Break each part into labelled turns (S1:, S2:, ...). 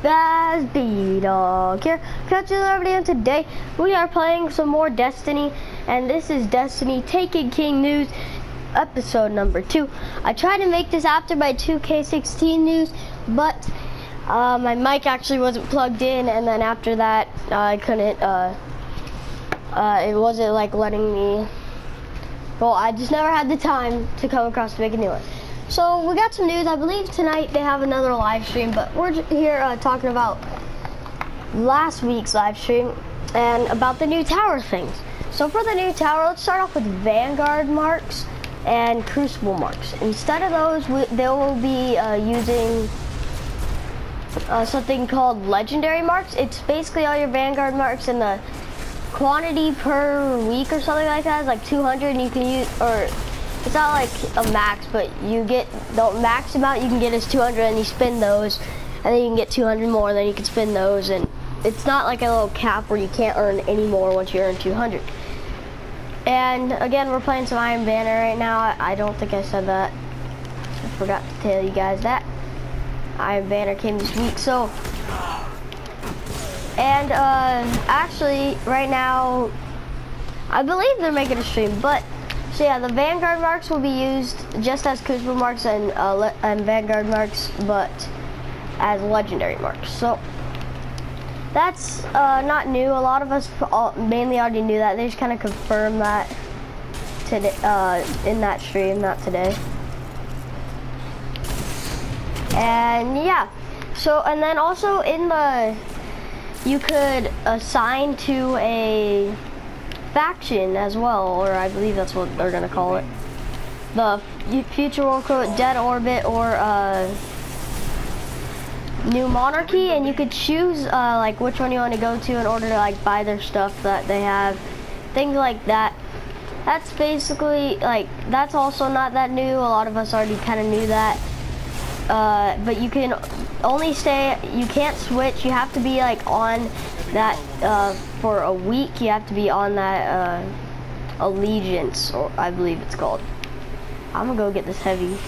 S1: guys, B-Dog here. Catch another video. Today we are playing some more Destiny, and this is Destiny Taken King News, episode number 2. I tried to make this after my 2K16 news, but my mic actually wasn't plugged in, and then after that I couldn't, it wasn't like letting me, well, I just never had the time to come across to make a new one. So we got some news. I believe tonight they have another live stream, but we're here talking about last week's live stream and about the new tower things. So for the new tower, let's start off with Vanguard marks and Crucible marks. Instead of those, they will be using something called Legendary marks. It's basically all your Vanguard marks, and the quantity per week or something like that is like 200, and you can use, or it's not like a max, but you get the max amount you can get is 200, and you spin those, and then you can get 200 more, and then you can spin those, and it's not like a little cap where you can't earn any more once you earn 200. And again, we're playing some Iron Banner right now. I don't think I said that. I forgot to tell you guys that. Iron Banner came this week, so. And actually, right now, I believe they're making a stream, but. So yeah, the Vanguard marks will be used just as Crucible marks and Vanguard marks, but as Legendary marks. So that's not new. A lot of us mainly already knew that. They just kind of confirmed that today in that stream, not today. And yeah, so and then also in the, you could assign to a faction as well, or I believe that's what they're gonna call it. The Future World Code, Dead Orbit, or New Monarchy, and you could choose like which one you want to go to in order to like buy their stuff that they have, things like that. That's basically like, that's also not that new. A lot of us already kind of knew that, but you can only stay, you can't switch. You have to be like on that for a week. You have to be on that allegiance, or I believe it's called. I'm gonna go get this heavy.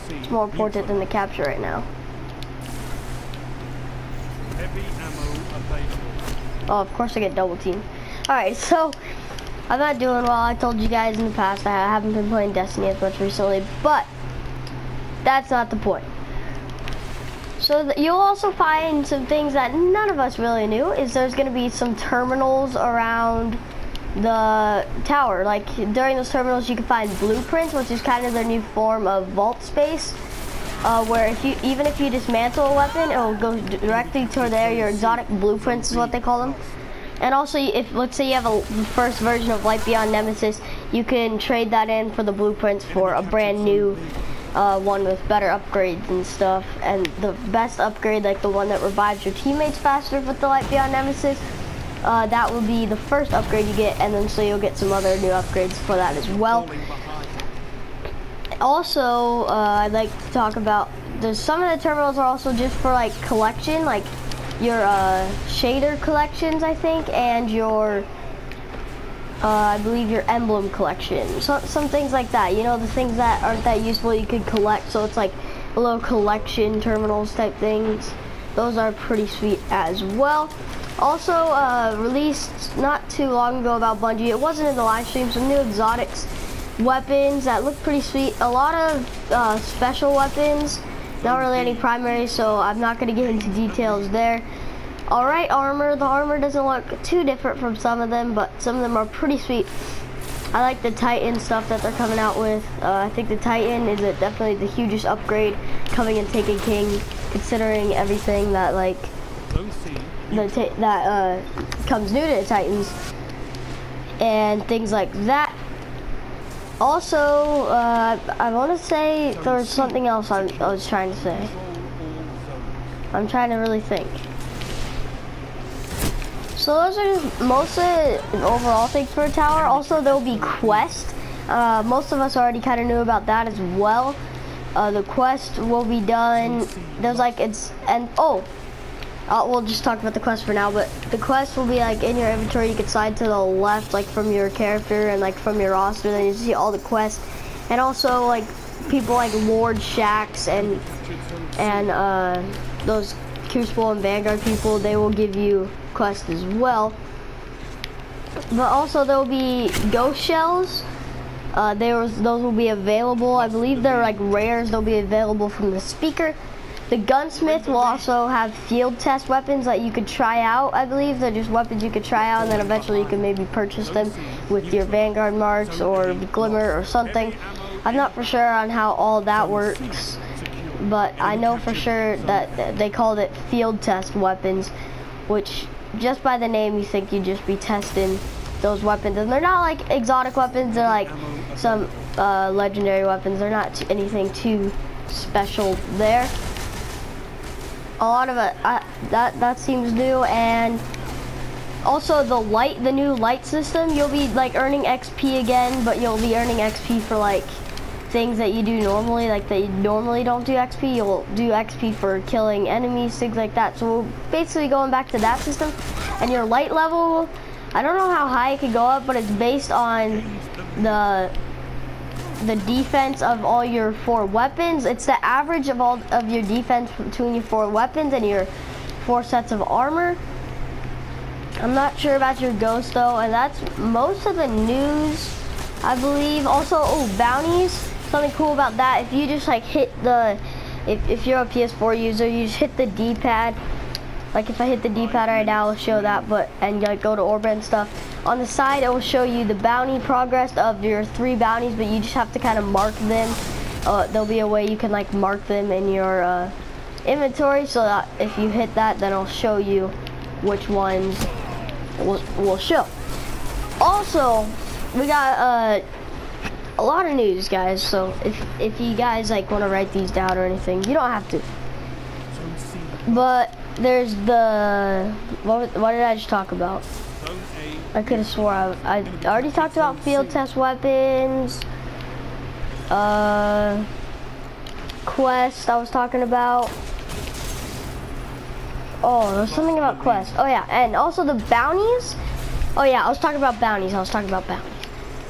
S1: It's more important than the capture right now.
S2: Heavy ammo available.
S1: Oh, of course I get double team. Alright, so I'm not doing well. I told you guys in the past I haven't been playing Destiny as much recently, but that's not the point. So you'll also find some things that none of us really knew, is there's going to be some terminals around the tower. Like during those terminals you can find blueprints, which is kind of their new form of vault space, where if you, even if you dismantle a weapon, it will go directly to there. Your exotic blueprints is what they call them. And also, if let's say you have the first version of Light Beyond Nemesis, you can trade that in for the blueprints for a brand new one with better upgrades and stuff. And the best upgrade, like the one that revives your teammates faster with the Light Beyond Nemesis, that will be the first upgrade you get, and then so you'll get some other new upgrades for that as well. Also, I'd like to talk about, there's some of the terminals are also just for like collection, like your shader collections, I think, and your I believe your emblem collection. So, some things like that, you know, the things that aren't that useful you could collect, so it's like a little collection terminals type things. Those are pretty sweet as well. Also, released not too long ago about Bungie, it wasn't in the live stream, some new exotics weapons that look pretty sweet. A lot of special weapons, not really any primary, so I'm not going to get into details there. Alright, armor. The armor doesn't look too different from some of them, but some of them are pretty sweet. I like the Titan stuff that they're coming out with. I think the Titan is definitely the hugest upgrade coming in Taken King, considering everything that like that comes new to the Titans and things like that. Also, I want to say there was something else I was trying to say. I'm trying to really think. So those are just most of the overall things for a tower. Also, there will be quests. Most of us already kind of knew about that as well. The quest will be done. There's like we'll just talk about the quest for now. But the quest will be like in your inventory. You can slide to the left, like from your character and like from your roster. Then you see all the quests, and also like people like Lord Shacks and those Crucible and Vanguard people, they will give you quests as well. But also there'll be ghost shells. Those will be available. I believe they're like rares. They'll be available from the speaker. The gunsmith will also have field test weapons that you could try out. I believe they're just weapons you could try out, and then eventually you can maybe purchase them with your Vanguard marks or Glimmer or something. I'm not for sure on how all that works, but I know for sure that they called it field test weapons, which just by the name you think you'd just be testing those weapons. And they're not like exotic weapons, they're like some legendary weapons. They're not anything too special there. A lot of it, that seems new. And also the new light system, you'll be like earning XP again, but you'll be earning XP for like things that you do normally, like that you normally don't do XP. You'll do XP for killing enemies, things like that. So we're basically going back to that system. And your light level, I don't know how high it could go up, but it's based on the defense of all your 4 weapons. It's the average of all of your defense between your 4 weapons and your 4 sets of armor. I'm not sure about your ghost though, and that's most of the news, I believe. Also, bounties. Something cool about that, if you just like hit the, if you're a PS4 user, you just hit the D-pad. Like if I hit the D-pad right now, it'll show that, and like go to orbit and stuff. On the side, it will show you the bounty progress of your 3 bounties, but you just have to kind of mark them. There'll be a way you can like mark them in your inventory, so that if you hit that, then it'll show you which ones will show. Also, we got a lot of news, guys. So if you guys like want to write these down or anything, you don't have to. But there's the what did I just talk about? I could have swore I already talked about field test weapons. Quest I was talking about. Oh, there's something about quest. Oh yeah, and also the bounties. Oh yeah, I was talking about bounties.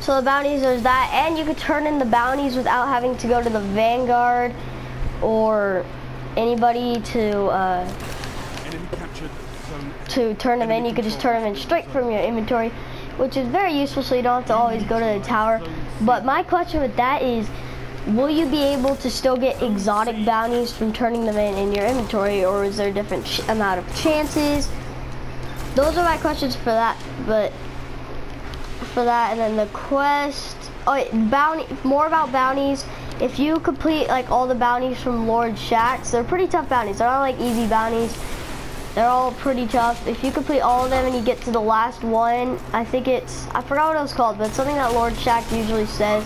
S1: So the bounties, there's that, and you could turn in the bounties without having to go to the Vanguard or anybody to turn them in. You could just turn them in straight from your inventory, which is very useful, so you don't have to always go to the tower. But my question with that is, will you be able to still get exotic bounties from turning them in your inventory, or is there a different amount of chances? Those are my questions for that. But for that, and then the quest, more about bounties. If you complete like all the bounties from Lord Shaxx, they're pretty tough bounties. They're not like easy bounties. They're all pretty tough. If you complete all of them and you get to the last one, I forgot what it was called, but it's something that Lord Shaxx usually says.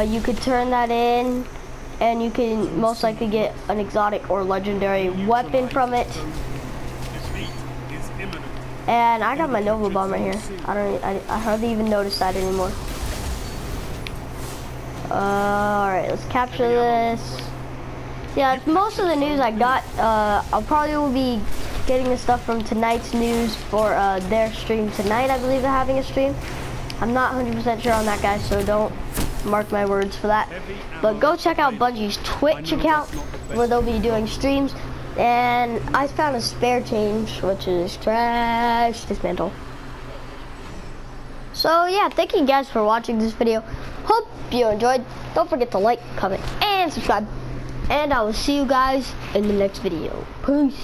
S1: You could turn that in, and you can most likely get an exotic or legendary weapon from it. And I got my Nova Bomb right here. I hardly even noticed that anymore. Alright, let's capture this. Yeah, most of the news I got. I'll probably will be getting the stuff from tonight's news for their stream tonight. I believe they're having a stream. I'm not 100% sure on that, guys, so don't mark my words for that. But go check out Bungie's Twitch account, where they'll be doing streams. And I found a spare change, which is trash dismantle. So yeah, thank you guys for watching this video. Hope you enjoyed. Don't forget to like, comment, and subscribe. And I will see you guys in the next video. Peace.